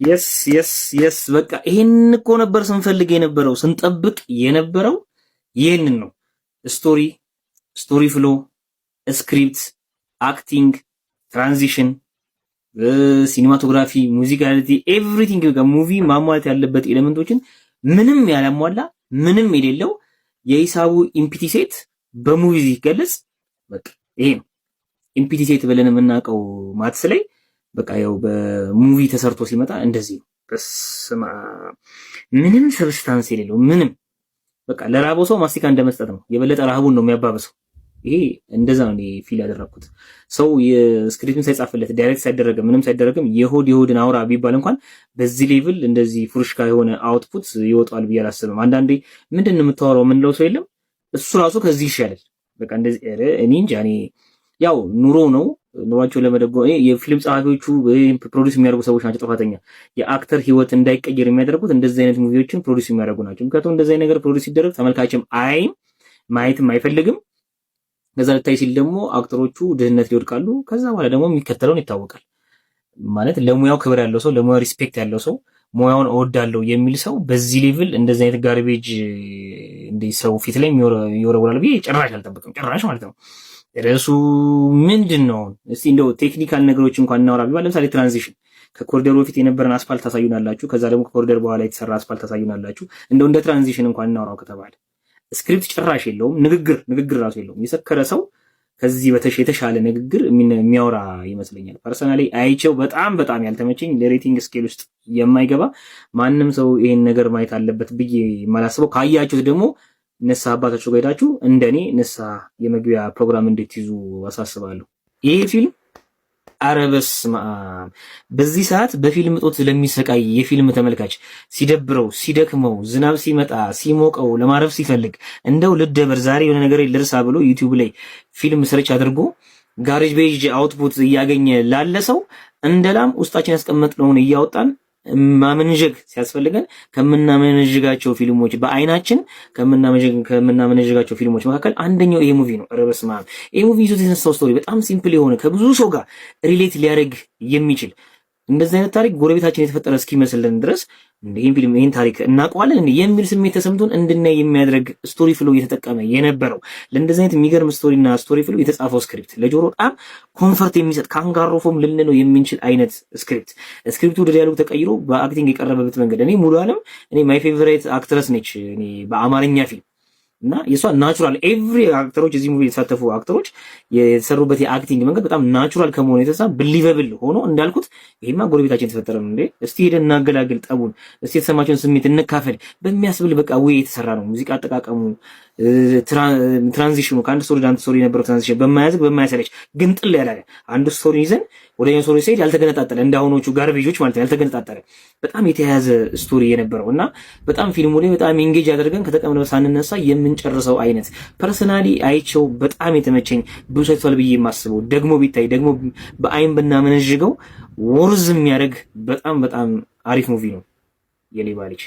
የስ የስ የስ በቃ ይሄን እኮ ነበር ስንፈልግ የነበረው ስንጠብቅ የነበረው ይሄንን ነው። ስቶሪ ስቶሪ ፍሎ፣ ስክሪፕት፣ አክቲንግ፣ ትራንዚሽን፣ ሲኒማቶግራፊ፣ ሙዚካሊቲ ኤቭሪቲንግ በቃ ሙቪ ማሟላት ያለበት ኤሌመንቶችን ምንም ያላሟላ ምንም የሌለው የሂሳቡ ኢምፒቲ ሴት በሙቪ ሲገለጽ በቃ ይሄ ነው። ኢምፒቲ ሴት ብለን የምናውቀው ማትስ ላይ በቃ ያው በሙቪ ተሰርቶ ሲመጣ እንደዚህ ነው። በስማ ምንም ሰብስታንስ የሌለው ምንም በቃ ለራቦ ሰው ማስቲካ እንደመስጠት ነው። የበለጠ ረሃቡን ነው የሚያባብሰው። ይሄ እንደዛ ነው ፊል ያደረኩት። ሰው የስክሪፕቱን ሳይጻፍለት ዳይሬክት ሳይደረገ ምንም ሳይደረግም የሆድን አውራ ቢባል እንኳን በዚህ ሌቭል እንደዚህ ፍሩሽካ የሆነ አውትፑት ይወጣል ብዬ አላስብም። አንዳንዴ ምንድን ነው የምታወራው የምንለው ሰው የለም እሱ ራሱ ከዚህ ይሻላል። በቃ እንደዚህ እኔ እንጃ እኔ ያው ኑሮ ነው ኑሯቸው ለመደጎም የፊልም ጸሐፊዎቹ ፕሮዲዩስ የሚያደርጉ ሰዎች ናቸው ጥፋተኛ። የአክተር ህይወት እንዳይቀየር የሚያደርጉት እንደዚህ አይነት ሙቪዎችን ፕሮዲዩስ የሚያደርጉ ናቸው። ምክንያቱም እንደዚህ አይነት ነገር ፕሮዲዩስ ሲደረግ ተመልካችም አይም ማየትም አይፈልግም። ከዛ ልታይ ሲል ደግሞ አክተሮቹ ድህነት ሊወድቃሉ። ከዛ በኋላ ደግሞ የሚከተለውን ይታወቃል። ማለት ለሙያው ክብር ያለው ሰው፣ ለሙያው ሪስፔክት ያለው ሰው፣ ሙያውን እወዳለሁ የሚል ሰው በዚህ ሌቭል እንደዚህ አይነት ጋርቤጅ እንደ ሰው ፊት ላይ ይወረውራል ብዬ ጭራሽ አልጠብቅም። ጭራሽ ማለት ነው። ርዕሱ ምንድን ነው? እስቲ እንደው ቴክኒካል ነገሮች እንኳን እናወራ ቢባል ለምሳሌ ትራንዚሽን ከኮሪደር በፊት የነበረን አስፋልት ታሳዩናላችሁ። ከዛ ደግሞ ከኮሪደር በኋላ የተሰራ አስፋልት ታሳዩናላችሁ። እንደው እንደ ትራንዚሽን እንኳን እናወራው ከተባለ ስክሪፕት ጭራሽ የለውም። ንግግር ራሱ የለውም። የሰከረ ሰው ከዚህ የተሻለ ንግግር የሚያወራ ይመስለኛል። ፐርሰናሊ አይቼው በጣም ያልተመቸኝ ለሬቲንግ ስኬል ውስጥ የማይገባ ማንም ሰው ይሄን ነገር ማየት አለበት ብዬ የማላስበው ካያችሁት ደግሞ ንስሐ አባታችሁ ጋር ሄዳችሁ እንደኔ ንስሐ የመግቢያ ፕሮግራም እንድትይዙ አሳስባለሁ። ይሄ ፊልም ኧረ በስመ አብ በዚህ ሰዓት በፊልም እጦት ለሚሰቃይ የፊልም ተመልካች ሲደብረው፣ ሲደክመው፣ ዝናብ ሲመጣ ሲሞቀው፣ ለማረፍ ሲፈልግ እንደው ልደበር ዛሬ የሆነ ነገር ልርሳ ብሎ ዩቲዩብ ላይ ፊልም ሰርች አድርጎ ጋሬጅ ቤጅ አውትፑት እያገኘ ላለ ሰው እንደላም ውስጣችን ያስቀመጥነውን እያወጣን ማመንጀግ ሲያስፈልገን ከምናመነጅጋቸው ፊልሞች በአይናችን ከምናመነጅጋቸው ፊልሞች መካከል አንደኛው ይሄ ሙቪ ነው። ኧረ በስመ አብ ይሄ ሙቪ ይዞት የተነሳው ስቶሪ በጣም ሲምፕል የሆነ ከብዙ ሰው ጋር ሪሌት ሊያደርግ የሚችል እንደዚህ አይነት ታሪክ ጎረቤታችን የተፈጠረ እስኪመስልን ድረስ ይሄን ፊልም ይሄን ታሪክ እናውቀዋለን የሚል ስሜት ተሰምቶን እንድናይ የሚያደርግ ስቶሪ ፍሎ እየተጠቀመ የነበረው ለእንደዚህ አይነት የሚገርም ስቶሪና ስቶሪ ፍሎ የተጻፈው ስክሪፕት ለጆሮ በጣም ኮንፈርት የሚሰጥ ካንጋሮፎም ልንለው የምንችል አይነት ስክሪፕቱ ወደ ዲያሎግ ተቀይሮ በአክቲንግ የቀረበበት መንገድ እኔ ሙሉ ዓለም ማይ ፌቨራይት አክትረስ ነች እኔ በአማርኛ ፊልም እና የሷ ናቹራል ኤቭሪ አክተሮች እዚህ ሙቪ የተሳተፉ አክተሮች የተሰሩበት የአክቲንግ መንገድ በጣም ናቹራል ከመሆኑ የተነሳ ብሊቨብል ሆኖ እንዳልኩት ይሄማ ጎረቤታችን ተፈጠረ ነው እንዴ እስቲ ሄደን እናገላግል ጠቡን እስቲ የተሰማቸውን ስሜት እንካፈል በሚያስብል በቃ ወይ የተሰራ ነው። ሙዚቃ አጠቃቀሙ ትራንዚሽኑ ከአንድ ስቶሪ ወደ አንድ ስቶሪ የነበረው ትራንዚሽን በማያዝግ በማያሰለች ግን ጥል ያላለ አንድ ስቶሪ ይዘን ወደ ሌላ ስቶሪ ሲሄድ ያልተገነጣጠለ እንዳሁኖቹ ጋርቤጆች ማለት ነው ያልተገነጣጠለ በጣም የተያያዘ ስቶሪ የነበረው እና በጣም ፊልሙ ላይ በጣም ኢንጌጅ አድርገን ከተቀመጠው ሳንነሳ የምንጨርሰው አይነት ፐርሰናሊ አይቼው በጣም የተመቸኝ ብዙ ሰጥቷል ብዬ የማስበው ደግሞ ቢታይ ደግሞ በአይን ብናመነዥገው ወርዝ የሚያደርግ በጣም አሪፍ ሙቪ ነው የሌባ ልጅ።